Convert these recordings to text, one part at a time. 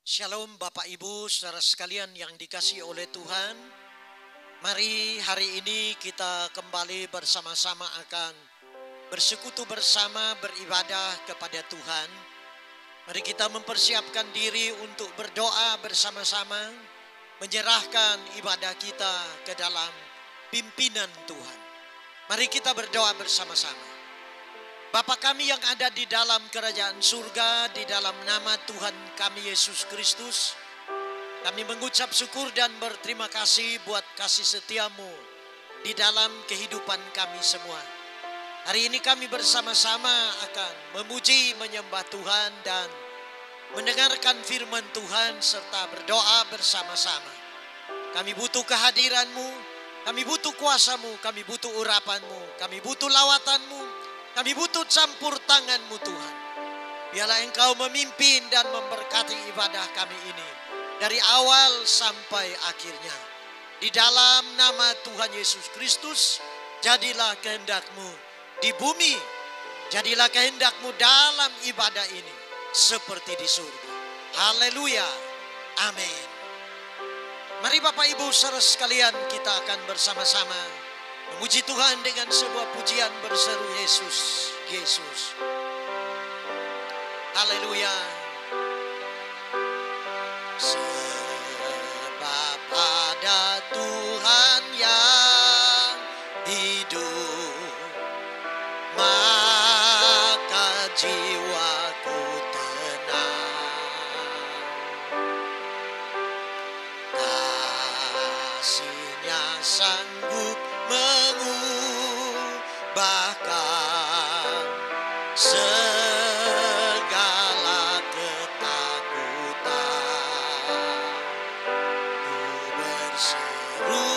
Shalom Bapak Ibu, saudara sekalian yang dikasihi oleh Tuhan. Mari hari ini kita kembali bersama-sama akan bersekutu bersama beribadah kepada Tuhan. Mari kita mempersiapkan diri untuk berdoa bersama-sama, menyerahkan ibadah kita ke dalam pimpinan Tuhan. Mari kita berdoa bersama-sama. Bapa kami yang ada di dalam kerajaan surga, di dalam nama Tuhan kami Yesus Kristus, kami mengucap syukur dan berterima kasih buat kasih setiamu di dalam kehidupan kami semua. Hari ini kami bersama-sama akan memuji, menyembah Tuhan dan mendengarkan firman Tuhan serta berdoa bersama-sama. Kami butuh kehadiranmu, kami butuh kuasamu, kami butuh urapanmu, kami butuh lawatanmu. Kami butuh campur tangan-Mu Tuhan. Biarlah Engkau memimpin dan memberkati ibadah kami ini dari awal sampai akhirnya. Di dalam nama Tuhan Yesus Kristus, jadilah kehendak-Mu di bumi, jadilah kehendak-Mu dalam ibadah ini seperti di surga. Haleluya. Amin. Mari Bapak Ibu saudara sekalian, kita akan bersama-sama memuji Tuhan dengan sebuah pujian berseru Yesus, Yesus. Haleluya. Sebab ada Tuhan yang hidup, maka jiwaku tenang. Kasih-Nya sanggup mengubahkan segala ketakutan. Ku berseru,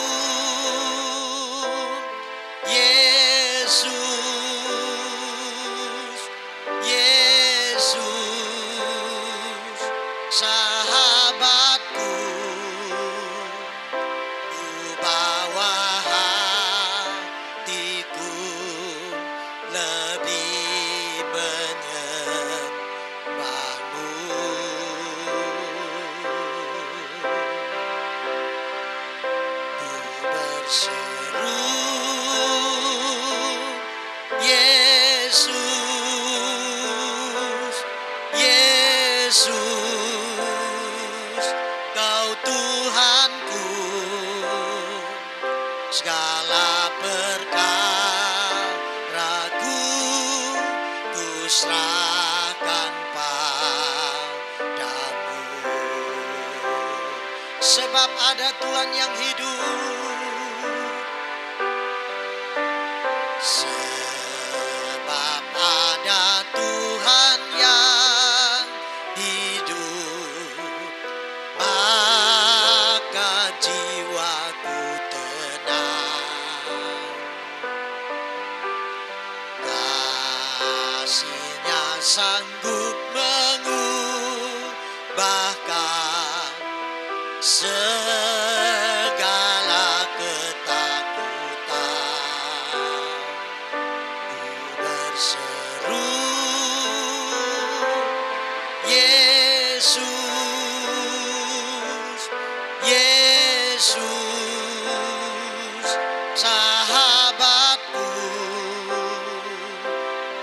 Yesus, Yesus, sahabatku. Yesus, Kau Tuhanku, segala perkaraku ku serahkan padamu. Sebab ada Tuhan yang hidup, sebab ada Tuhan yang hidup, maka jiwaku tenang. Kasih-Nya sanggup mengubahkan segala ketakutan. Ku berseru, Yesus, Yesus, sahabatku.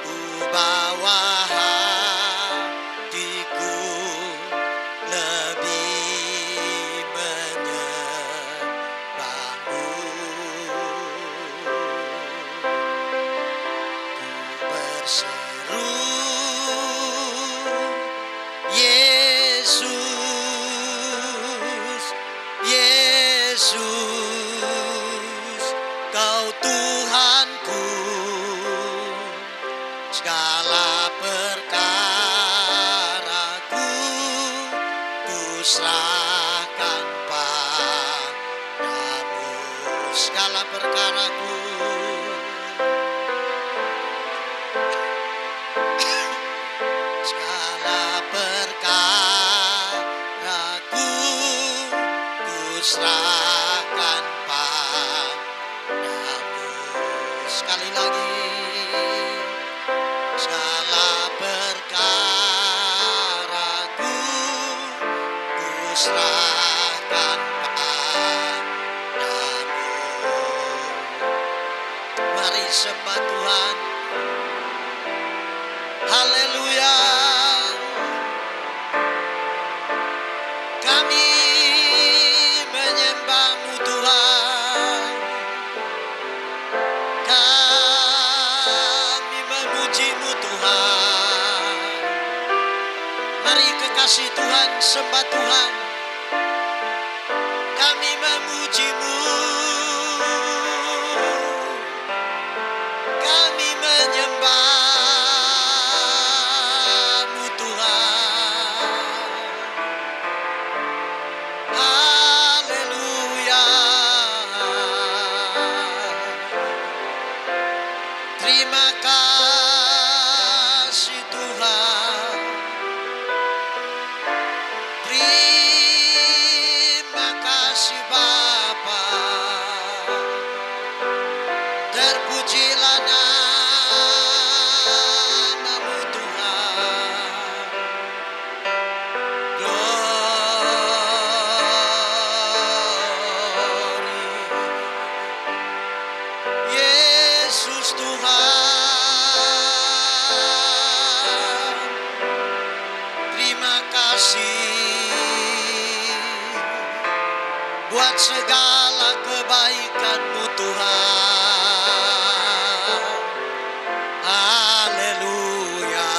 Ku bawa hatiku lebih menyembahmu. Ku berseru, Yesus, Yesus, Kau Tuhanku, segala perkaraku ku serahkan padamu. Segala perkaraku, segala perkaraku ku serahkan padamu. Sekali lagi, segala perkaraku serahkan padamu. Mari sembah Tuhan. Haleluya. Kami menyembah-Mu Tuhan. Kami memuji-Mu Tuhan. Mari kekasih Tuhan, sembah Tuhan. Kami memuji-Mu. Kami menyembah-Mu Tuhan. Haleluya. Terima kasih Tuhan. Terima kasih Bapa. Terpujilah nama-Mu Tuhan. Glory. Yesus Tuhan. Terima kasih buat segala kebaikan-Mu Tuhan. Haleluya.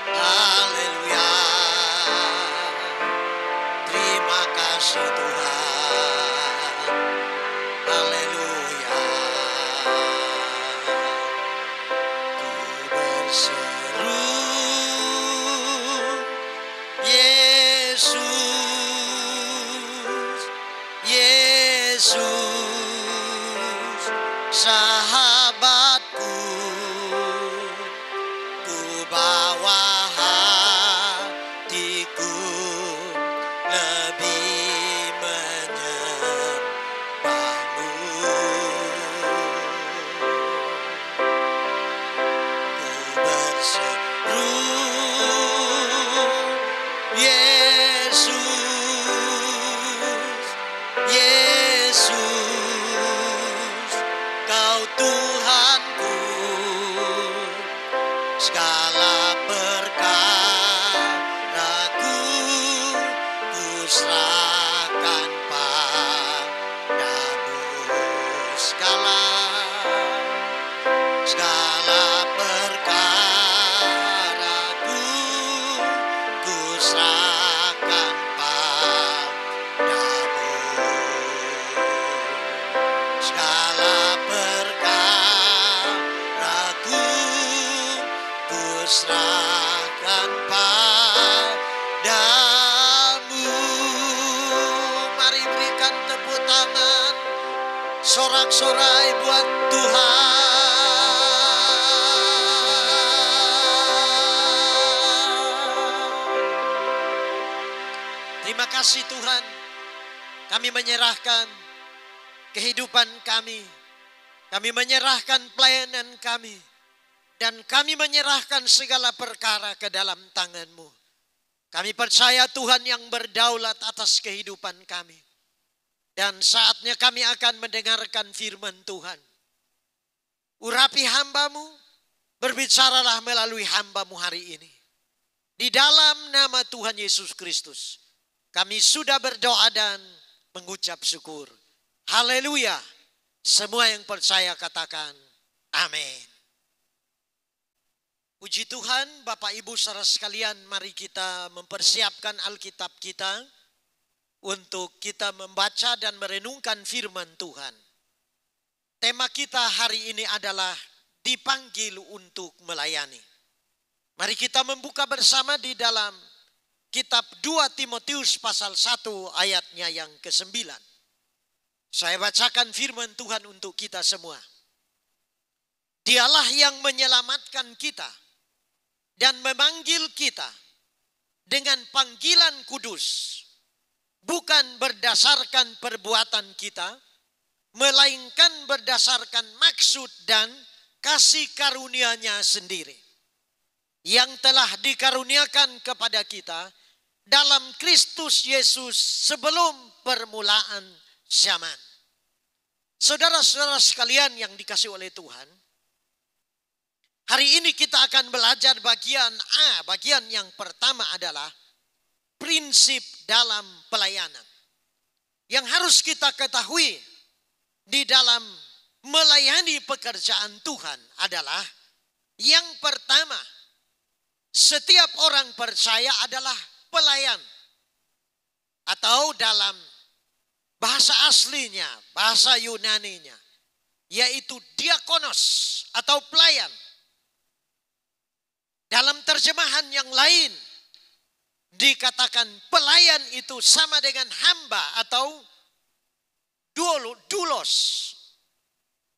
Haleluya. Terima kasih Tuhan. Haleluya. Ku berseru, Yesus, Yesus, sahabatku. Ku bawa hatiku lebih menyembah-Mu. Ku berseru, Yesus, Yesus, Kau Tuhanku. Segala perkaraku ku serahkan padamu. Segala perkaraku ku serahkan padamu. Segala perkaraku ku serahkan padamu. Mari berikan tepuk tangan, sorak-sorai buat Tuhan. Terima kasih Tuhan. Kami menyerahkan kehidupan kami. Kami menyerahkan pelayanan kami. Dan kami menyerahkan segala perkara ke dalam tangan-Mu. Kami percaya Tuhan yang berdaulat atas kehidupan kami. Dan saatnya kami akan mendengarkan firman Tuhan. Urapi hamba-Mu, berbicaralah melalui hamba-Mu hari ini. Di dalam nama Tuhan Yesus Kristus, kami sudah berdoa dan mengucap syukur. Haleluya. Semua yang percaya katakan amin. Puji Tuhan, Bapak Ibu saudara sekalian, mari kita mempersiapkan Alkitab kita untuk kita membaca dan merenungkan firman Tuhan. Tema kita hari ini adalah dipanggil untuk melayani. Mari kita membuka bersama di dalam kitab 2 Timotius pasal 1 ayatnya yang ke-9. Saya bacakan firman Tuhan untuk kita semua. Dialah yang menyelamatkan kita dan memanggil kita dengan panggilan kudus, bukan berdasarkan perbuatan kita, melainkan berdasarkan maksud dan kasih karunia-Nya sendiri. yang telah dikaruniakan kepada kita dalam Kristus Yesus sebelum permulaan zaman. Saudara-saudara sekalian yang dikasihi oleh Tuhan, hari ini kita akan belajar bagian A. Bagian yang pertama adalah prinsip dalam pelayanan. Yang harus kita ketahui di dalam melayani pekerjaan Tuhan adalah yang pertama, setiap orang percaya adalah pelayan. Atau dalam bahasa aslinya, bahasa Yunaninya, yaitu diakonos atau pelayan. Dalam terjemahan yang lain dikatakan pelayan itu sama dengan hamba atau doulos.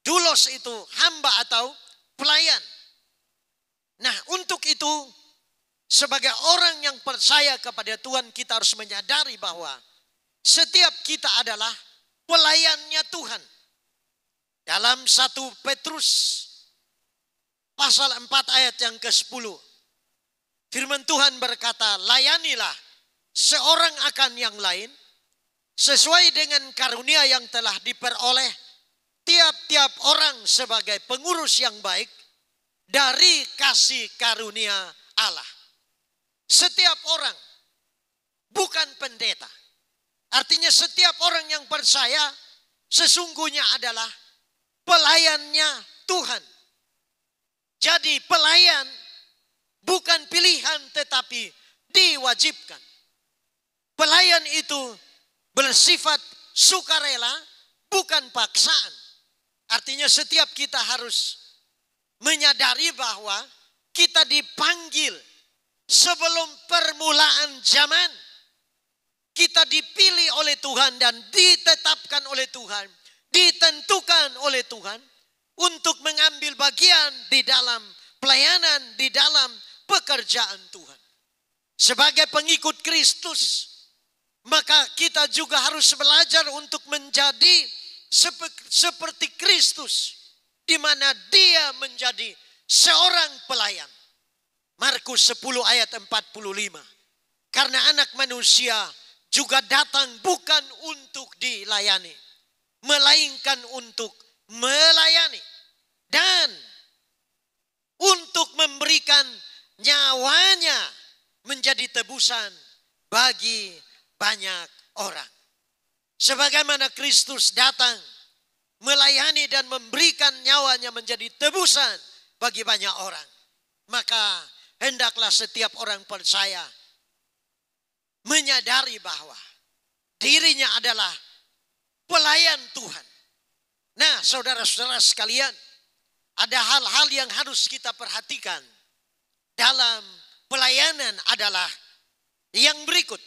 Doulos itu hamba atau pelayan. Nah, untuk itu sebagai orang yang percaya kepada Tuhan, kita harus menyadari bahwa setiap kita adalah pelayannya Tuhan. Dalam 1 Petrus pasal 4 ayat yang ke-10. Firman Tuhan berkata, layanilah seorang akan yang lain sesuai dengan karunia yang telah diperoleh tiap-tiap orang sebagai pengurus yang baik dari kasih karunia Allah. Setiap orang, bukan pendeta. Artinya setiap orang yang percaya sesungguhnya adalah pelayannya Tuhan. Jadi pelayan bukan pilihan tetapi diwajibkan. Pelayan itu bersifat sukarela, bukan paksaan. Artinya setiap kita harus menyadari bahwa kita dipanggil sebelum permulaan zaman. Kita dipilih oleh Tuhan dan ditetapkan oleh Tuhan, ditentukan oleh Tuhan untuk mengambil bagian di dalam pelayanan, di dalam pekerjaan Tuhan. Sebagai pengikut Kristus, maka kita juga harus belajar untuk menjadi seperti Kristus, di mana Dia menjadi seorang pelayan. Markus 10 ayat 45. Karena anak manusia juga datang bukan untuk dilayani, melainkan untuk melayani dan untuk memberikan nyawanya menjadi tebusan bagi banyak orang. Sebagaimana Kristus datang melayani dan memberikan nyawanya menjadi tebusan bagi banyak orang, maka hendaklah setiap orang percaya menyadari bahwa dirinya adalah pelayan Tuhan. Nah, saudara-saudara sekalian, ada hal-hal yang harus kita perhatikan dalam pelayanan adalah yang berikut.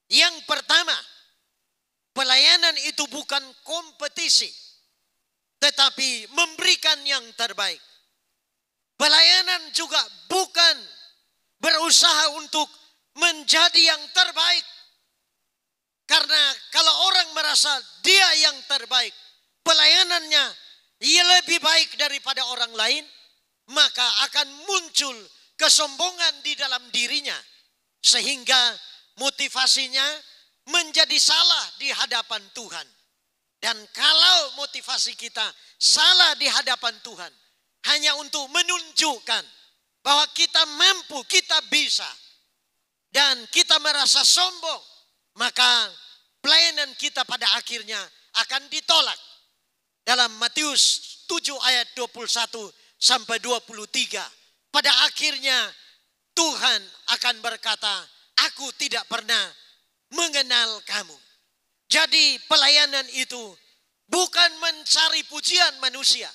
Yang pertama, pelayanan itu bukan kompetisi, tetapi memberikan yang terbaik. Pelayanan juga bukan berusaha untuk menjadi yang terbaik. Karena kalau orang merasa dia yang terbaik, pelayanannya ia lebih baik daripada orang lain, maka akan muncul kesombongan di dalam dirinya, sehingga motivasinya menjadi salah di hadapan Tuhan. Dan kalau motivasi kita salah di hadapan Tuhan, hanya untuk menunjukkan bahwa kita mampu, kita bisa, dan kita merasa sombong, maka pelayanan kita pada akhirnya akan ditolak. Dalam Matius 7 ayat 21 sampai 23, pada akhirnya Tuhan akan berkata, aku tidak pernah mengenal kamu. Jadi pelayanan itu bukan mencari pujian manusia,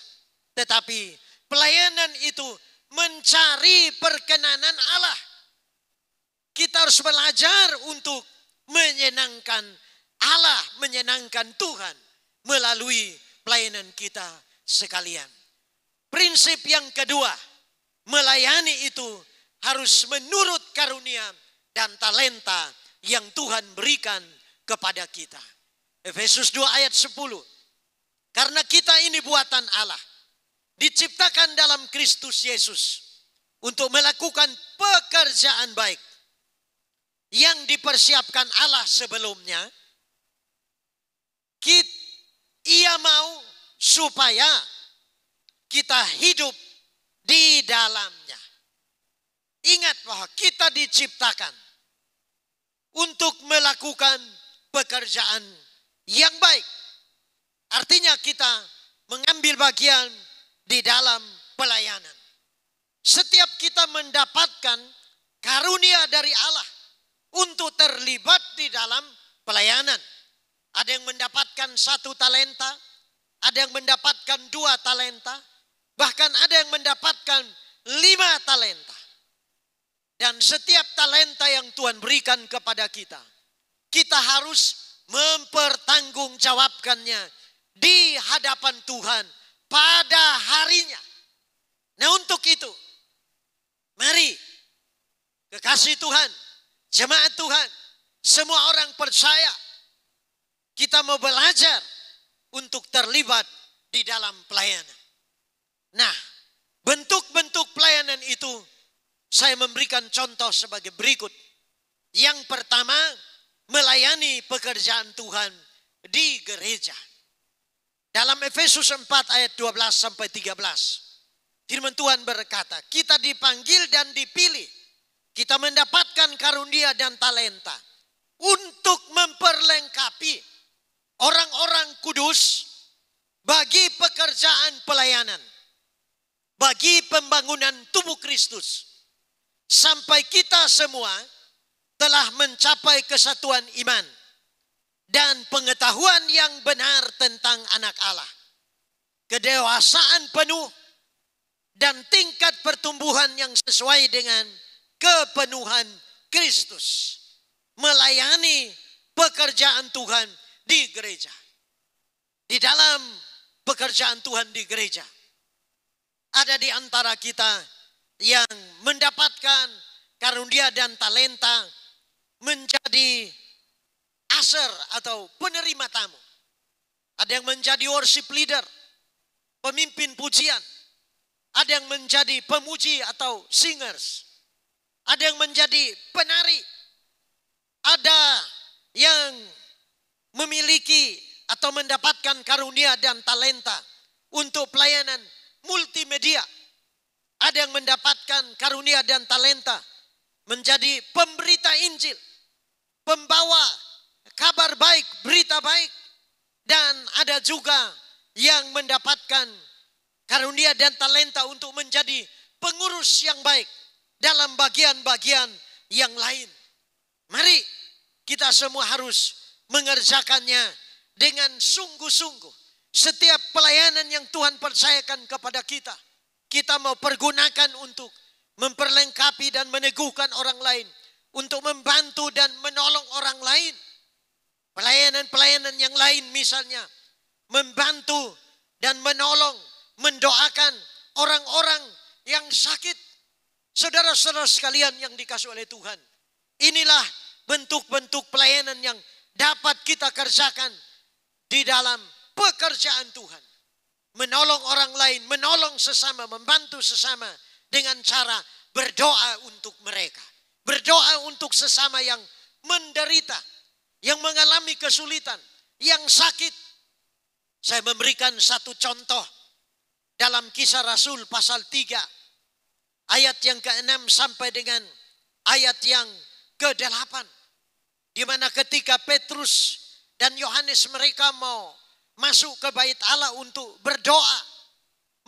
tetapi pelayanan itu mencari perkenanan Allah. Kita harus belajar untuk menyenangkan Allah, menyenangkan Tuhan melalui pelayanan kita sekalian. Prinsip yang kedua, melayani itu harus menurut karunia dan talenta yang Tuhan berikan kepada kita. Efesus 2 ayat 10. Karena kita ini buatan Allah, diciptakan dalam Kristus Yesus untuk melakukan pekerjaan baik yang dipersiapkan Allah sebelumnya, Ia mau supaya kita hidup di dalamnya. Ingat bahwa kita diciptakan untuk melakukan pekerjaan yang baik. Artinya kita mengambil bagian di dalam pelayanan. Setiap kita mendapatkan karunia dari Allah untuk terlibat di dalam pelayanan. Ada yang mendapatkan 1 talenta, ada yang mendapatkan 2 talenta, bahkan ada yang mendapatkan 5 talenta. Dan setiap talenta yang Tuhan berikan kepada kita, kita harus mempertanggungjawabkannya di hadapan Tuhan pada harinya. Nah, untuk itu, mari kekasih Tuhan, jemaat Tuhan, semua orang percaya, kita mau belajar untuk terlibat di dalam pelayanan. Nah, bentuk-bentuk pelayanan itu saya memberikan contoh sebagai berikut. Yang pertama, melayani pekerjaan Tuhan di gereja. Dalam Efesus 4 ayat 12 sampai 13. Firman Tuhan berkata, kita dipanggil dan dipilih. Kita mendapatkan karunia dan talenta untuk memperlengkapi orang-orang kudus bagi pekerjaan pelayanan, bagi pembangunan tubuh Kristus, sampai kita semua telah mencapai kesatuan iman dan pengetahuan yang benar tentang anak Allah, kedewasaan penuh dan tingkat pertumbuhan yang sesuai dengan kepenuhan Kristus, melayani pekerjaan Tuhan di gereja. Di dalam pekerjaan Tuhan di gereja, ada di antara kita yang mendapatkan karunia dan talenta menjadi usher atau penerima tamu. Ada yang menjadi worship leader, pemimpin pujian. Ada yang menjadi pemuji atau singers. Ada yang menjadi penari. Ada yang memiliki atau mendapatkan karunia dan talenta untuk pelayanan multimedia. Ada yang mendapatkan karunia dan talenta menjadi pemberita Injil, pembawa kabar baik, berita baik. Dan ada juga yang mendapatkan karunia dan talenta untuk menjadi pengurus yang baik dalam bagian-bagian yang lain. Mari kita semua harus mengerjakannya dengan sungguh-sungguh. Setiap pelayanan yang Tuhan percayakan kepada kita, kita mau pergunakan untuk memperlengkapi dan meneguhkan orang lain, untuk membantu dan menolong orang lain. Pelayanan-pelayanan yang lain misalnya membantu dan menolong, mendoakan orang-orang yang sakit. Saudara-saudara sekalian yang dikasihi oleh Tuhan, inilah bentuk-bentuk pelayanan yang dapat kita kerjakan di dalam pekerjaan Tuhan. Menolong orang lain, menolong sesama, membantu sesama dengan cara berdoa untuk mereka. Berdoa untuk sesama yang menderita, yang mengalami kesulitan, yang sakit. Saya memberikan satu contoh dalam Kisah Rasul pasal 3 ayat yang ke-6 sampai dengan ayat yang ke-8. Di mana ketika Petrus dan Yohanes mereka mau masuk ke bait Allah untuk berdoa,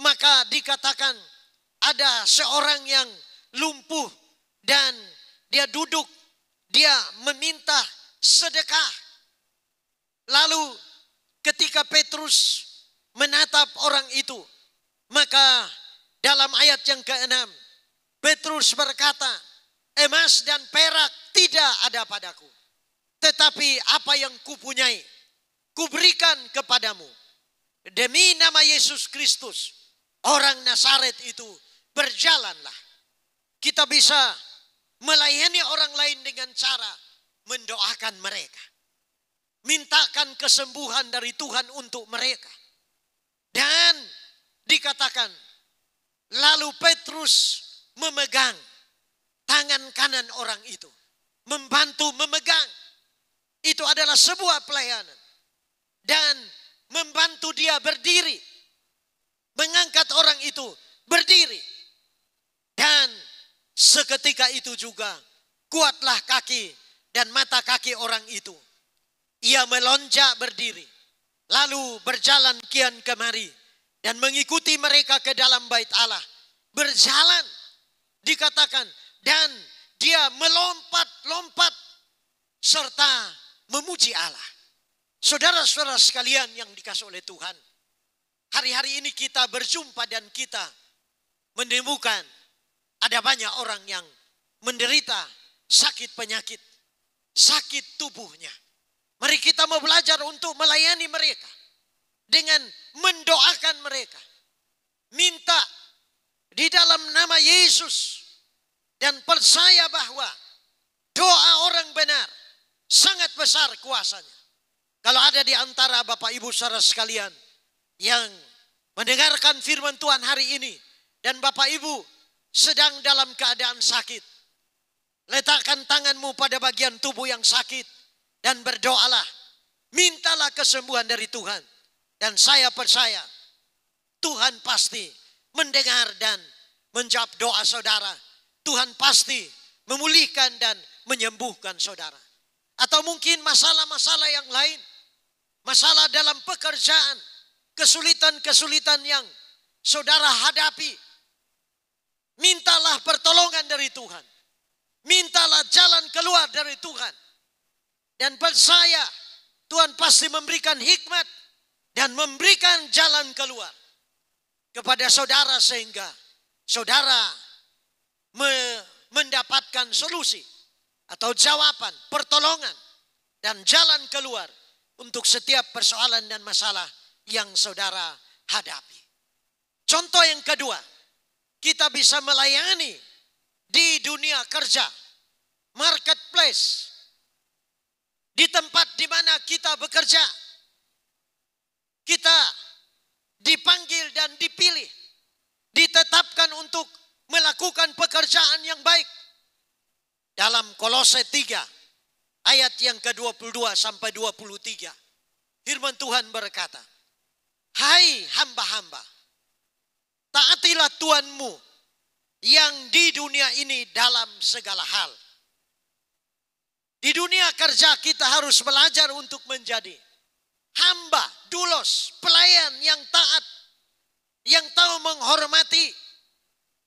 maka dikatakan ada seorang yang lumpuh dan dia duduk, dia meminta sedekah. Lalu ketika Petrus menatap orang itu, maka dalam ayat yang ke-6 Petrus berkata, emas dan perak tidak ada padaku, tetapi apa yang kupunyai kuberikan kepadamu. Demi nama Yesus Kristus, orang Nazaret itu, berjalanlah. Kita bisa melayani orang lain dengan cara mendoakan mereka, mintakan kesembuhan dari Tuhan untuk mereka. Dan dikatakan, lalu Petrus memegang tangan kanan orang itu. Membantu memegang. Itu adalah sebuah pelayanan. Dan membantu dia berdiri. Mengangkat orang itu berdiri. Dan seketika itu juga kuatlah kaki dan mata kaki orang itu. Ia melonjak berdiri. Lalu berjalan kian kemari. Dan mengikuti mereka ke dalam bait Allah. Berjalan dikatakan. Dan dia melompat-lompat serta memuji Allah. Saudara-saudara sekalian yang dikasihi oleh Tuhan. Hari-hari ini kita berjumpa dan kita menemukan ada banyak orang yang menderita sakit penyakit. Sakit tubuhnya. Mari kita mau belajar untuk melayani mereka. Dengan mendoakan mereka. Minta di dalam nama Yesus. Dan percaya bahwa doa orang benar sangat besar kuasanya. Kalau ada di antara Bapak Ibu saudara sekalian yang mendengarkan firman Tuhan hari ini. Dan Bapak Ibu sedang dalam keadaan sakit. Letakkan tanganmu pada bagian tubuh yang sakit. Dan berdoalah. Mintalah kesembuhan dari Tuhan. Dan saya percaya Tuhan pasti mendengar dan menjawab doa saudara. Tuhan pasti memulihkan dan menyembuhkan saudara. Atau mungkin masalah-masalah yang lain. Masalah dalam pekerjaan. Kesulitan-kesulitan yang saudara hadapi. Mintalah pertolongan dari Tuhan. Mintalah jalan keluar dari Tuhan. Dan percaya Tuhan pasti memberikan hikmat. Dan memberikan jalan keluar. Kepada saudara sehingga saudara mendapatkan solusi atau jawaban, pertolongan dan jalan keluar untuk setiap persoalan dan masalah yang saudara hadapi. Contoh yang kedua, kita bisa melayani di dunia kerja, marketplace, di tempat di mana kita bekerja. Kita dipanggil dan dipilih, ditetapkan untuk melakukan pekerjaan yang baik. Dalam Kolose 3 ayat yang ke-22 sampai 23. Firman Tuhan berkata, hai hamba-hamba, taatilah Tuhanmu yang di dunia ini dalam segala hal. Di dunia kerja kita harus belajar untuk menjadi hamba, doulos, pelayan yang taat, yang tahu menghormati.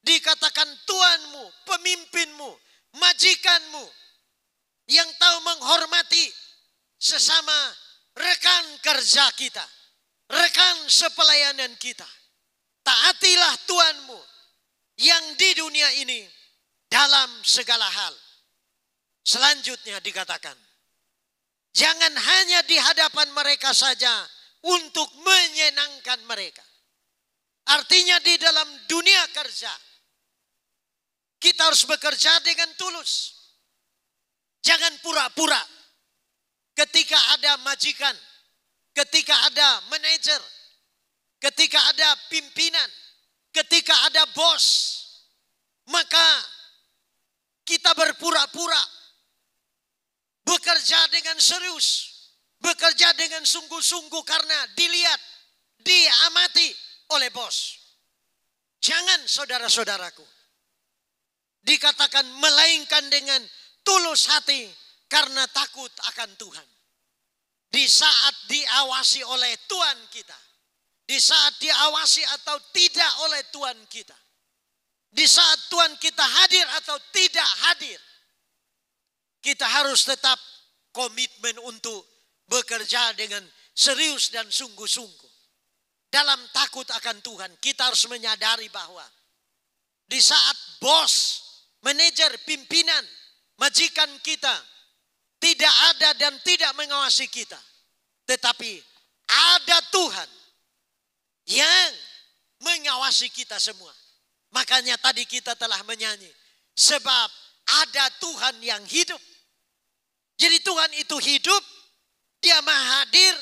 Dikatakan Tuhanmu, pemimpinmu, majikanmu yang tahu menghormati sesama rekan kerja kita, rekan sepelayanan kita. Taatilah Tuhanmu yang di dunia ini dalam segala hal. Selanjutnya dikatakan, jangan hanya di hadapan mereka saja untuk menyenangkan mereka. Artinya di dalam dunia kerja, kita harus bekerja dengan tulus. Jangan pura-pura. Ketika ada majikan, ketika ada manajer, ketika ada pimpinan, ketika ada bos, maka kita berpura-pura. Bekerja dengan serius, bekerja dengan sungguh-sungguh karena dilihat, diamati oleh bos. Jangan saudara-saudaraku. Dikatakan melainkan dengan tulus hati karena takut akan Tuhan. Di saat diawasi oleh Tuhan kita. Di saat diawasi atau tidak oleh Tuhan kita. Di saat Tuhan kita hadir atau tidak hadir. Kita harus tetap komitmen untuk bekerja dengan serius dan sungguh-sungguh. Dalam takut akan Tuhan, kita harus menyadari bahwa di saat bos, manajer, pimpinan, majikan kita tidak ada dan tidak mengawasi kita. Tetapi ada Tuhan yang mengawasi kita semua. Makanya tadi kita telah menyanyi. Sebab ada Tuhan yang hidup. Jadi Tuhan itu hidup. Dia maha hadir.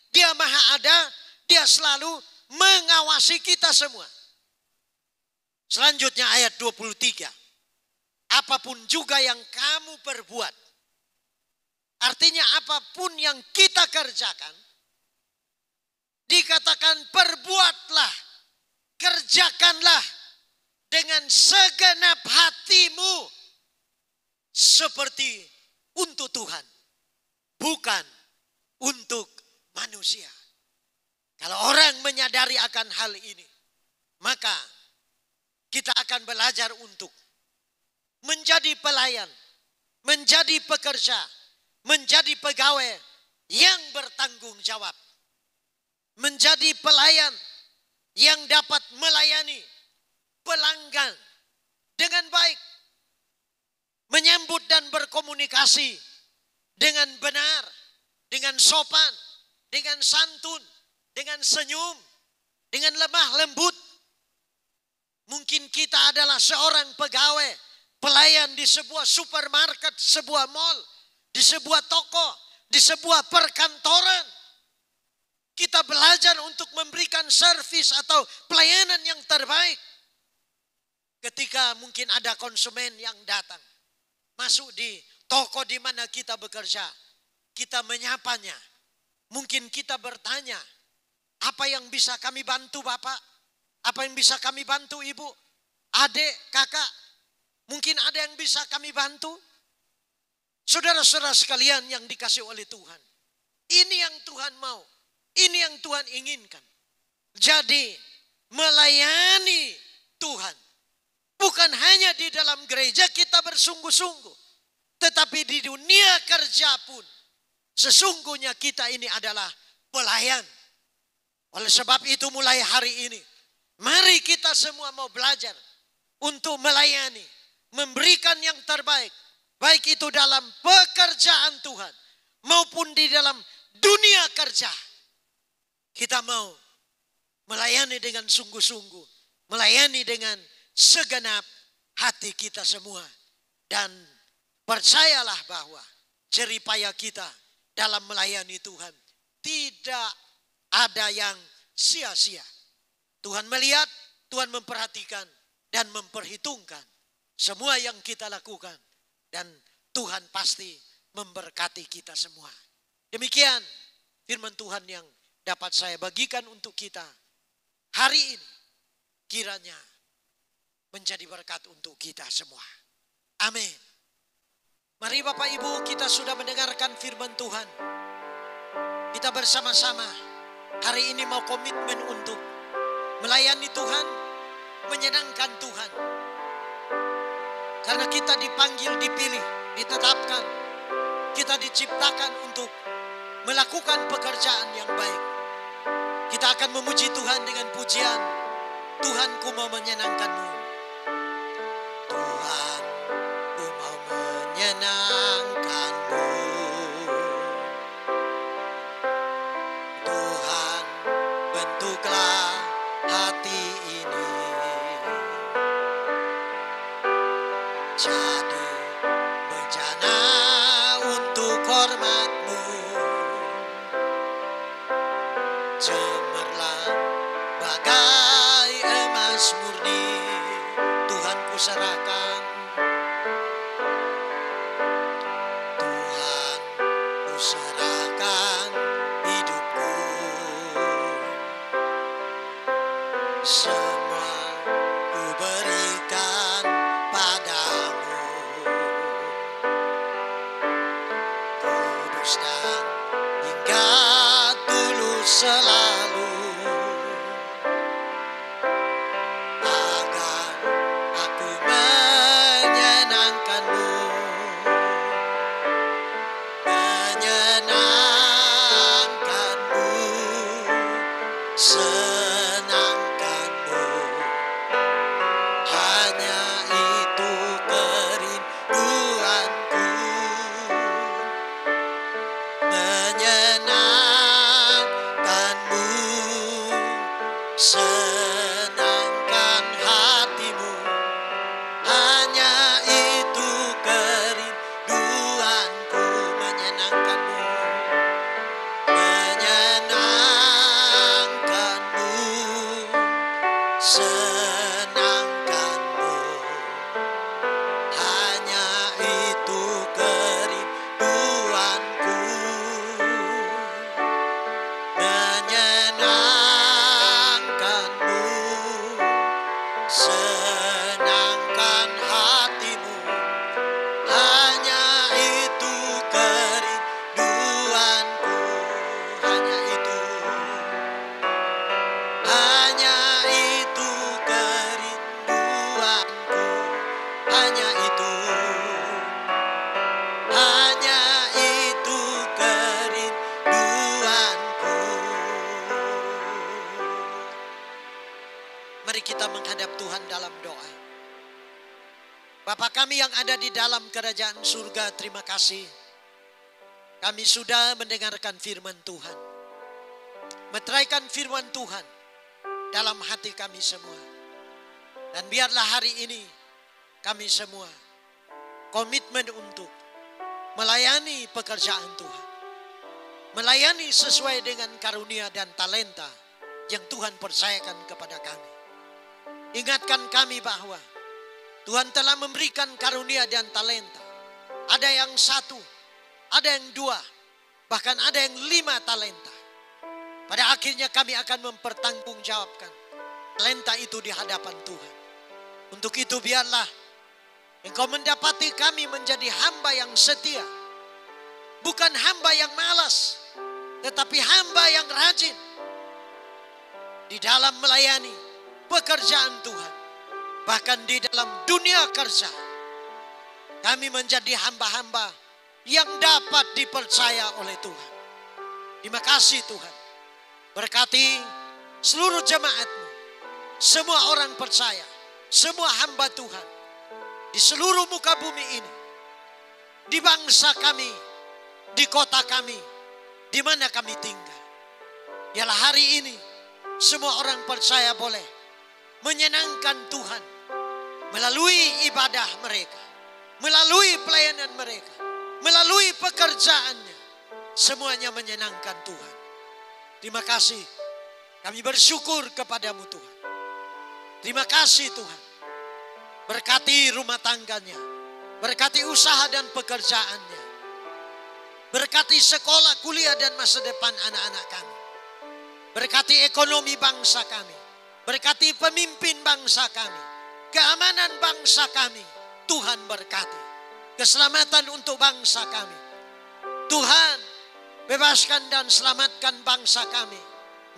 Dia maha ada. Dia selalu mengawasi kita semua. Selanjutnya ayat 23. Apapun juga yang kamu perbuat. Artinya apapun yang kita kerjakan. Dikatakan perbuatlah, kerjakanlah dengan segenap hatimu. Seperti untuk Tuhan. Bukan untuk manusia. Kalau orang menyadari akan hal ini. Maka kita akan belajar untuk menjadi pelayan, menjadi pekerja, menjadi pegawai yang bertanggung jawab. Menjadi pelayan yang dapat melayani pelanggan dengan baik. Menyambut dan berkomunikasi dengan benar, dengan sopan, dengan santun, dengan senyum, dengan lemah lembut. Mungkin kita adalah seorang pegawai, pelayan di sebuah supermarket, sebuah mall, di sebuah toko, di sebuah perkantoran. Kita belajar untuk memberikan servis atau pelayanan yang terbaik. Ketika mungkin ada konsumen yang datang, masuk di toko di mana kita bekerja, kita menyapanya. Mungkin kita bertanya, apa yang bisa kami bantu Bapak? Apa yang bisa kami bantu Ibu? Adik, kakak, mungkin ada yang bisa kami bantu? Saudara-saudara sekalian yang dikasih oleh Tuhan. Ini yang Tuhan mau. Ini yang Tuhan inginkan. Jadi melayani Tuhan. Bukan hanya di dalam gereja kita bersungguh-sungguh. Tetapi di dunia kerja pun. Sesungguhnya kita ini adalah pelayan. Oleh sebab itu mulai hari ini. Mari kita semua mau belajar untuk melayani, memberikan yang terbaik. Baik itu dalam pekerjaan Tuhan maupun di dalam dunia kerja. Kita mau melayani dengan sungguh-sungguh. Melayani dengan segenap hati kita semua. Dan percayalah bahwa jeripaya kita dalam melayani Tuhan tidak ada yang sia-sia. Tuhan melihat, Tuhan memperhatikan dan memperhitungkan semua yang kita lakukan. Dan Tuhan pasti memberkati kita semua. Demikian firman Tuhan yang dapat saya bagikan untuk kita hari ini. Kiranya menjadi berkat untuk kita semua. Amin. Mari Bapak Ibu, kita sudah mendengarkan firman Tuhan. Kita bersama-sama hari ini mau komitmen untuk melayani Tuhan, menyenangkan Tuhan. Karena kita dipanggil, dipilih, ditetapkan. Kita diciptakan untuk melakukan pekerjaan yang baik. Kita akan memuji Tuhan dengan pujian. Tuhanku mau menyenangkanmu. Tuhanku mau menyenangkanmu. Tuhan, bentuklah hati ini jadi bejana untuk hormat-Mu. Cemerlang bagai emas murni, Tuhan ku serahkan. Tuhan ku serahkan hidupku. Semua ku berikan padamu. Kudus dan hingga tulus selalu. Agar aku menyenangkan-Mu. Menyenangkan-Mu. Senangkan-Mu. Hanya itu kerinduanku. Menyenangkan-Mu. Bapa kami yang ada di dalam kerajaan surga, terima kasih. Kami sudah mendengarkan firman Tuhan. Meteraikan firman Tuhan dalam hati kami semua. Dan biarlah hari ini kami semua komitmen untuk melayani pekerjaan Tuhan. Melayani sesuai dengan karunia dan talenta yang Tuhan percayakan kepada kami. Ingatkan kami bahwa Tuhan telah memberikan karunia dan talenta. Ada yang 1, ada yang 2, bahkan ada yang 5 talenta. Pada akhirnya kami akan mempertanggungjawabkan talenta itu di hadapan Tuhan. Untuk itu biarlah Engkau mendapati kami menjadi hamba yang setia. Bukan hamba yang malas, tetapi hamba yang rajin di dalam melayani pekerjaan Tuhan. Bahkan di dalam dunia kerja, kami menjadi hamba-hamba yang dapat dipercaya oleh Tuhan. Terima kasih Tuhan. Berkati seluruh jemaat-Mu, semua orang percaya, semua hamba Tuhan di seluruh muka bumi ini, di bangsa kami, di kota kami, di mana kami tinggal. Ialah hari ini semua orang percaya boleh menyenangkan Tuhan melalui ibadah mereka, melalui pelayanan mereka, melalui pekerjaannya. Semuanya menyenangkan Tuhan. Terima kasih. Kami bersyukur kepadamu Tuhan. Terima kasih Tuhan. Berkati rumah tangganya, berkati usaha dan pekerjaannya, berkati sekolah, kuliah dan masa depan anak-anak kami. Berkati ekonomi bangsa kami, berkati pemimpin bangsa kami, keamanan bangsa kami. Tuhan berkati keselamatan untuk bangsa kami. Tuhan bebaskan dan selamatkan bangsa kami,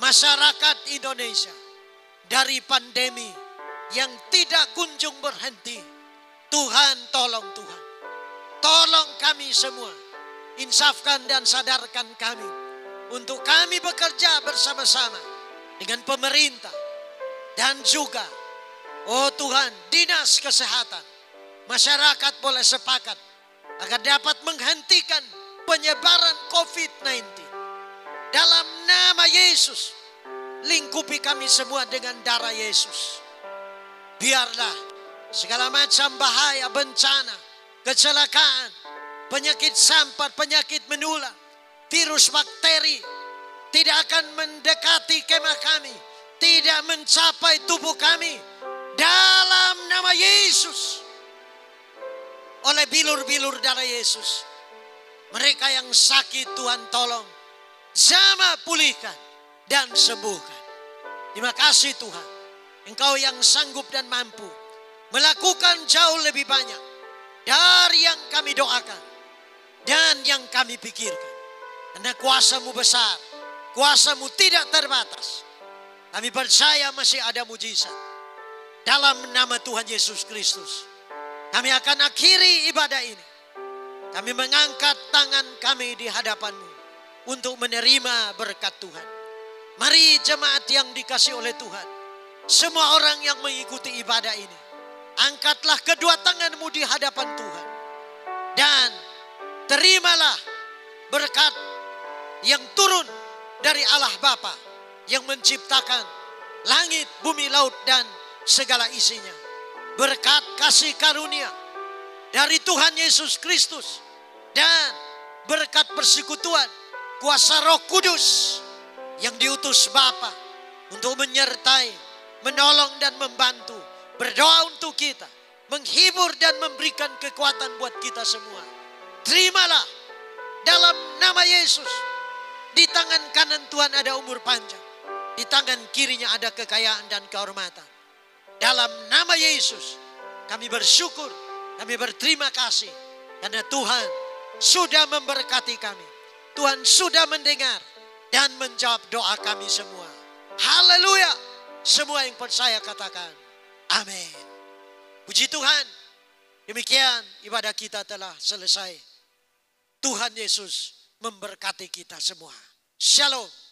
masyarakat Indonesia dari pandemi yang tidak kunjung berhenti. Tuhan tolong Tuhan. Tolong kami semua. Insafkan dan sadarkan kami untuk kami bekerja bersama-sama dengan pemerintah dan juga Tuhan, dinas kesehatan. Masyarakat boleh sepakat agar dapat menghentikan penyebaran COVID-19. Dalam nama Yesus, lingkupi kami semua dengan darah Yesus. Biarlah segala macam bahaya, bencana, kecelakaan, penyakit sampar, penyakit menular, virus, bakteri tidak akan mendekati kemah kami, tidak mencapai tubuh kami. Dalam nama Yesus, oleh bilur-bilur darah Yesus, mereka yang sakit Tuhan tolong, jamah pulihkan dan sembuhkan. Terima kasih Tuhan. Engkau yang sanggup dan mampu melakukan jauh lebih banyak dari yang kami doakan dan yang kami pikirkan. Karena kuasa-Mu besar, kuasa-Mu tidak terbatas. Kami percaya masih ada mujizat. Dalam nama Tuhan Yesus Kristus, kami akan akhiri ibadah ini. Kami mengangkat tangan kami di hadapan-Mu untuk menerima berkat Tuhan. Mari jemaat yang dikasihi oleh Tuhan, semua orang yang mengikuti ibadah ini, angkatlah kedua tanganmu di hadapan Tuhan. Dan terimalah berkat yang turun dari Allah Bapa yang menciptakan langit, bumi, laut dan segala isinya. Berkat kasih karunia dari Tuhan Yesus Kristus dan berkat persekutuan kuasa Roh Kudus yang diutus Bapa untuk menyertai, menolong dan membantu, berdoa untuk kita, menghibur dan memberikan kekuatan buat kita semua. Terimalah dalam nama Yesus. Di tangan kanan Tuhan ada umur panjang, di tangan kirinya ada kekayaan dan kehormatan. Dalam nama Yesus kami bersyukur, kami berterima kasih karena Tuhan sudah memberkati kami. Tuhan sudah mendengar dan menjawab doa kami semua. Haleluya. Semua yang percaya katakan amin. Puji Tuhan. Demikian ibadah kita telah selesai. Tuhan Yesus memberkati kita semua. Shalom.